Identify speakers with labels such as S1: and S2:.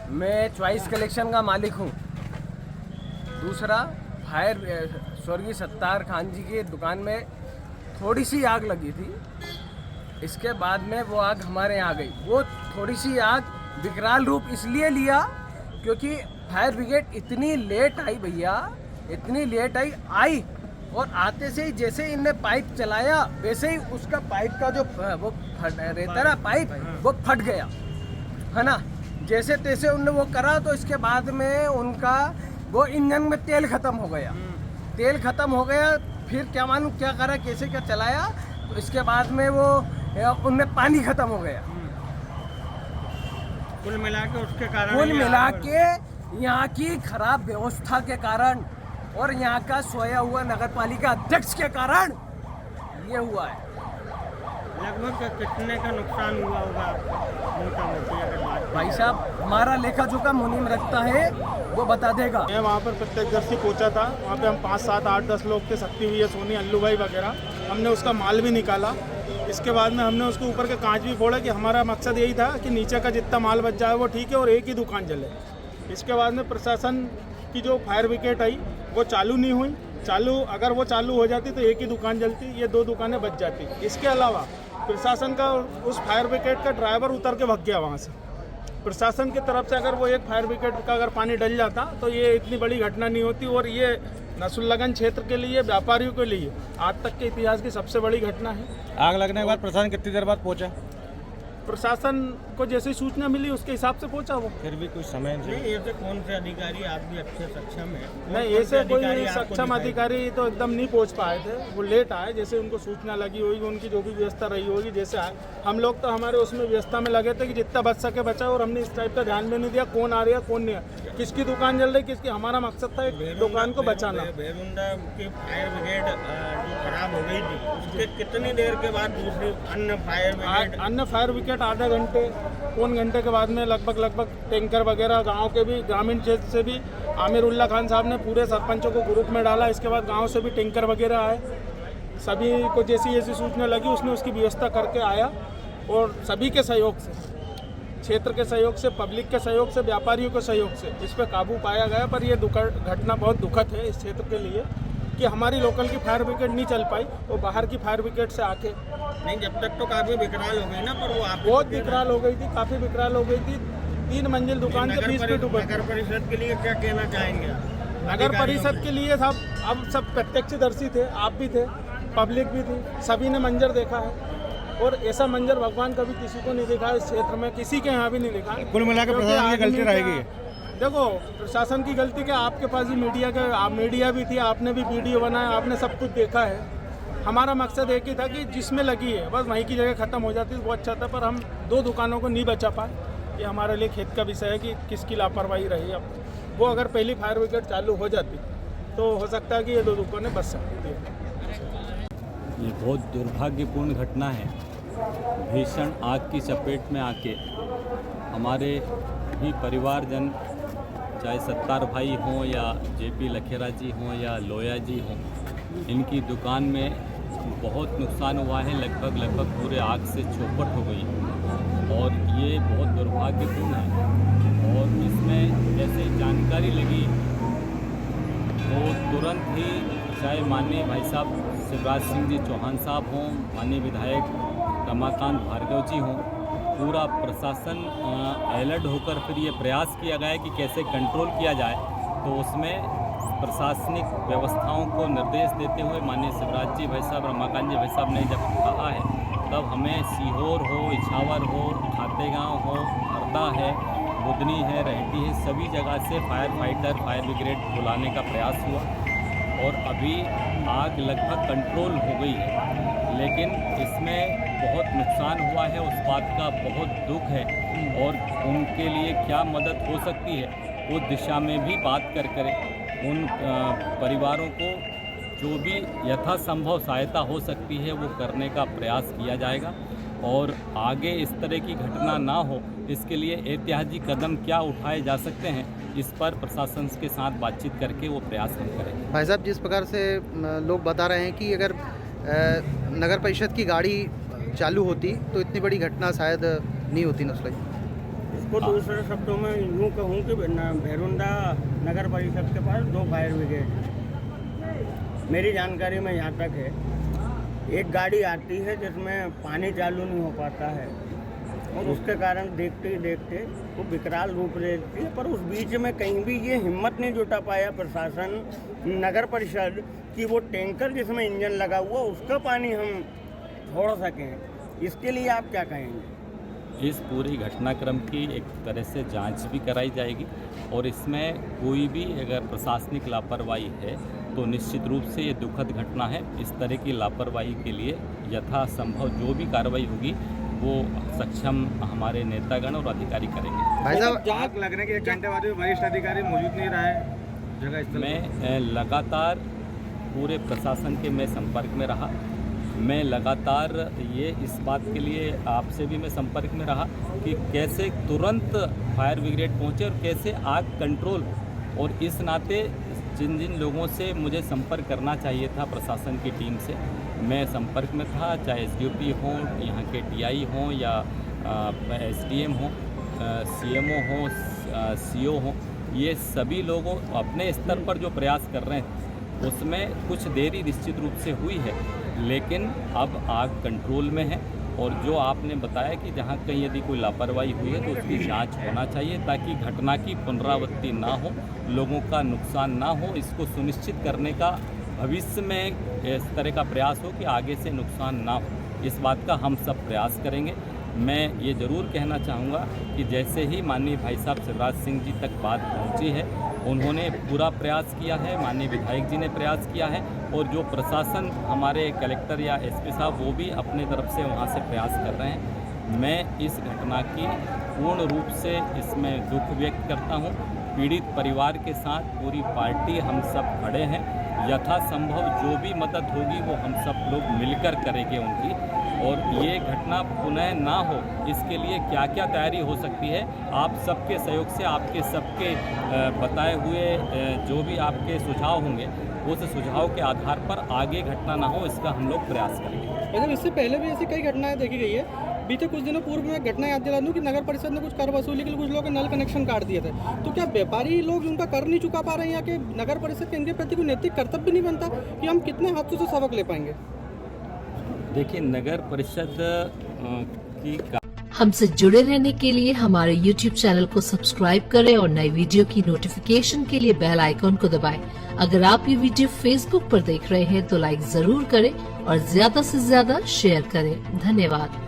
S1: मैं choice collection का मालिक हूँ। दूसरा, फायर स्वर्गीय सत्तार खान जी की दुकान में थोड़ी सी आग लगी थी। इसके बाद में वो आग हमारे यहाँ आ गई। वो थोड़ी सी आग विकराल रूप इसलिए लिया क्योंकि फायर ब्रिगेड इतनी लेट आई भैया, इतनी लेट आई और आते से ही जैसे इनने पाइप चलाया वैसे ही उसका पाइप का जो वो रहता ना पाइप, वो फट गया है ना। जैसे तैसे उनने वो करा तो इसके बाद में उनका वो इंजन में तेल ख़त्म हो गया। तेल ख़त्म हो गया, फिर क्या मालूम क्या करा, कैसे क्या चलाया, तो इसके बाद में वो उनमें पानी ख़त्म हो गया।
S2: कुल मिला के उसके कारण,
S1: कुल मिला के यहाँ की खराब व्यवस्था के कारण और यहाँ का सोया हुआ नगर पालिका अध्यक्ष के कारण ये हुआ है।
S2: लगभग कितने का नुकसान हुआ होगा मोटा मोटी अगर बात
S1: भाई साहब, हमारा लेखा जोखा मुनीम रखता है, वो बता देगा।
S3: मैं वहाँ पर प्रत्यक्षदर्शी पहुँचा था। वहाँ पे हम 5, 7, 8, 10 लोग थे, शक्ति हुई है, सोनी, अल्लू भाई वगैरह। हमने उसका माल भी निकाला। इसके बाद में हमने उसके ऊपर के कांच भी फोड़ा कि हमारा मकसद यही था कि नीचे का जितना माल बच जाए वो ठीक है और एक ही दुकान जले। इसके बाद में प्रशासन की जो फायर ब्रिगेड आई वो चालू नहीं हुई। अगर वो चालू हो जाती तो एक ही दुकान जलती, ये 2 दुकानें बच जाती। इसके अलावा प्रशासन का उस फायर ब्रिगेड का ड्राइवर उतर के भाग गया वहाँ से। प्रशासन की तरफ से अगर वो एक फायर ब्रिगेड का अगर पानी डल जाता तो ये इतनी बड़ी घटना नहीं होती और ये नसरुल्लागंज क्षेत्र के लिए, व्यापारियों के लिए आज तक के इतिहास की सबसे बड़ी घटना है।
S4: आग लगने के बाद प्रशासन कितनी देर बाद पहुंचा?
S3: प्रशासन को जैसे सूचना मिली उसके हिसाब से पहुंचा वो।
S4: फिर भी कुछ समय
S2: नहीं, ऐसे कौन से अधिकारी आप भी अच्छे सक्षम है?
S3: नहीं, ऐसे कोई सक्षम अधिकारी तो एकदम नहीं पहुंच पाए थे, वो लेट आए। जैसे उनको सूचना लगी होगी, उनकी जो भी व्यवस्था रही होगी, जैसे आए। हम लोग तो हमारे उसमें व्यवस्था में लगे थे कि जितना बच सके बचा, और हमने इस टाइप का ध्यान भी नहीं दिया कौन आ रहा है कौन नहीं आ, किसकी दुकान जल रही किसकी। हमारा मकसद था एक दुकान को बचाना।
S2: बेरुंडा की फायर ब्रिगेड जो खराब हो गई थी उसके कितनी देर के बाद दूसरी अन्य फायर ब्रिगेड आधा घंटे, पौन घंटे के बाद में लगभग टैंकर वगैरह गांव के भी, ग्रामीण क्षेत्र से भी आमिरुल्लाह खान साहब ने पूरे सरपंचों को ग्रुप में डाला। इसके बाद गांव से भी टैंकर वगैरह आए। सभी को जैसी सूचना लगी उसने उसकी व्यवस्था करके आया और सभी के सहयोग से, क्षेत्र के सहयोग से, पब्लिक के सहयोग से, व्यापारियों के सहयोग से इस पर काबू पाया गया। पर यह घटना बहुत दुखद है इस क्षेत्र के लिए कि हमारी लोकल की फायर ब्रिगेड नहीं चल पाई और बाहर की फायर ब्रिगेड से आके। नहीं, जब तक तो काफ़ी विकराल हो गई ना, पर वो आप
S3: बहुत विकराल हो गई थी, काफ़ी विकराल हो गई थी। 3 मंजिल दुकान के 20 फीट ऊपर।
S2: नगर परिषद के लिए क्या कहना चाहेंगे?
S3: नगर परिषद के लिए साहब, अब सब प्रत्यक्षदर्शी थे, आप भी थे, पब्लिक भी थी, सभी ने मंजर देखा है और ऐसा मंजर भगवान कभी किसी को नहीं देखा इस क्षेत्र में, किसी के यहाँ भी नहीं देखा।
S4: कुल मिलाकर प्रशासन की गलती रहेगी।
S3: देखो, प्रशासन की गलती क्या, आपके पास ही मीडिया भी थी, आपने भी वीडियो बनाया, आपने सब कुछ देखा है। हमारा मकसद एक ही था कि जिसमें लगी है बस वहीं की जगह ख़त्म हो जाती तो वो अच्छा था, पर हम 2 दुकानों को नहीं बचा पाए। ये हमारे लिए खेद का विषय है कि किसकी लापरवाही रही। अब वो अगर पहली फायर ब्रिगेड चालू हो जाती तो हो सकता है कि ये 2 दुकानें बच सकती थी।
S5: ये बहुत दुर्भाग्यपूर्ण घटना है। भीषण आग की चपेट में आके हमारे भी परिवारजन, चाहे सत्तार भाई हों या जेपी लखेरा जी हों या लोया जी हों, इनकी दुकान में बहुत नुकसान हुआ है। लगभग पूरे आग से चौपट हो गई और ये बहुत दुर्भाग्यपूर्ण है। और इसमें जैसे जानकारी लगी तो तुरंत ही चाहे माननीय भाई साहब शिवराज सिंह जी चौहान साहब हों, माननीय विधायक रमाकांत भार्गव जी हों, पूरा प्रशासन अलर्ट होकर फिर ये प्रयास किया गया कि कैसे कंट्रोल किया जाए। तो उसमें प्रशासनिक व्यवस्थाओं को निर्देश देते हुए माननीय शिवराज जी भाई साहब, रमाकांत जी भाई साहब ने जब कहा है, तब हमें सीहोर हो, इछावर हो, खातेगांव हो, हरदा है, बुदनी है, रहटी है, सभी जगह से फायर ब्रिगेड बुलाने का प्रयास हुआ और अभी आग लगभग कंट्रोल हो गई है। लेकिन इसमें बहुत नुकसान हुआ है, उस बात का बहुत दुख है और उनके लिए क्या मदद हो सकती है उस दिशा में भी बात करें। उन परिवारों को जो भी यथासंभव सहायता हो सकती है वो करने का प्रयास किया जाएगा और आगे इस तरह की घटना ना हो इसके लिए ऐतिहासिक कदम क्या उठाए जा सकते हैं, इस पर प्रशासन के साथ बातचीत करके वो प्रयास हम करेंगे।
S6: भाई साहब, जिस प्रकार से लोग बता रहे हैं कि अगर नगर परिषद की गाड़ी चालू होती तो इतनी बड़ी घटना शायद नहीं होती। नसरुल्लाह जी,
S2: इसको दूसरे शब्दों में यूँ कहूँ कि भैरुंडा नगर परिषद के पास 2 फायर ब्रिगेड। मेरी जानकारी में यहाँ तक है, एक गाड़ी आती है जिसमें पानी चालू नहीं हो पाता है और उसके कारण देखते ही देखते वो विकराल रूप ले लेती है। पर उस बीच में कहीं भी ये हिम्मत नहीं जुटा पाया प्रशासन, नगर परिषद, कि वो टैंकर जिसमें इंजन लगा हुआ उसका पानी हम छोड़ सकें। इसके लिए आप क्या कहेंगे?
S5: इस पूरी घटनाक्रम की एक तरह से जांच भी कराई जाएगी और इसमें कोई भी अगर प्रशासनिक लापरवाही है तो निश्चित रूप से ये दुखद घटना है। इस तरह की लापरवाही के लिए यथासंभव जो भी कार्रवाई होगी वो सक्षम हमारे नेतागण और अधिकारी करेंगे।
S6: भाई साहब,
S4: आग लगने के 1 घंटे बाद भी वरिष्ठ अधिकारी मौजूद नहीं रहा है जगह स्थल।
S5: मैं लगातार पूरे प्रशासन के मैं संपर्क में रहा। मैं लगातार ये इस बात के लिए आपसे भी मैं संपर्क में रहा कि कैसे तुरंत फायर ब्रिगेड पहुँचे और कैसे आग कंट्रोल, और इस नाते जिन जिन लोगों से मुझे संपर्क करना चाहिए था प्रशासन की टीम से, मैं संपर्क में था, चाहे SDOP हों, यहाँ के TI हों या SDM हों, CMO हों, CO हों, ये सभी लोगों अपने स्तर पर जो प्रयास कर रहे हैं उसमें कुछ देरी निश्चित रूप से हुई है, लेकिन अब आग कंट्रोल में है। और जो आपने बताया कि जहाँ कहीं यदि कोई लापरवाही हुई है तो उसकी जांच होना चाहिए ताकि घटना की पुनरावृत्ति ना हो, लोगों का नुकसान ना हो। इसको सुनिश्चित करने का भविष्य में इस तरह का प्रयास हो कि आगे से नुकसान ना हो, इस बात का हम सब प्रयास करेंगे। मैं ये ज़रूर कहना चाहूँगा कि जैसे ही माननीय भाई साहब शिवराज सिंह जी तक बात पहुँची है, उन्होंने पूरा प्रयास किया है, माननीय विधायक जी ने प्रयास किया है, और जो प्रशासन हमारे कलेक्टर या SP साहब वो भी अपने तरफ से वहाँ से प्रयास कर रहे हैं। मैं इस घटना की पूर्ण रूप से इसमें दुख व्यक्त करता हूँ। पीड़ित परिवार के साथ पूरी पार्टी हम सब खड़े हैं। यथासंभव जो भी मदद होगी वो हम सब लोग मिलकर करेंगे उनकी, और ये घटना पुनः ना हो इसके लिए क्या क्या तैयारी हो सकती है, आप सबके सहयोग से, आपके सबके बताए हुए जो भी आपके सुझाव होंगे उस सुझाव के आधार पर आगे घटना ना हो इसका हम लोग प्रयास करेंगे।
S7: लेकिन इससे पहले भी ऐसी कई घटनाएं देखी गई है। बीते कुछ दिनों पूर्व में घटना याद दिला दूं कि नगर परिषद ने कुछ कर वसूली के लिए कुछ लोगों के नल कनेक्शन काट दिए थे। तो क्या व्यापारी लोग उनका कर नहीं चुका पा रहे हैं या कि नगर परिषद के इनके प्रति कोई नैतिक कर्तव्य नहीं बनता कि हम कितने हाथों से सबक ले पाएंगे?
S5: देखिए, नगर परिषद की
S8: हमसे जुड़े रहने के लिए हमारे YouTube चैनल को सब्सक्राइब करें और नई वीडियो की नोटिफिकेशन के लिए बेल आइकॉन को दबाएं। अगर आप ये वीडियो Facebook पर देख रहे हैं तो लाइक जरूर करें और ज्यादा से ज्यादा शेयर करें। धन्यवाद।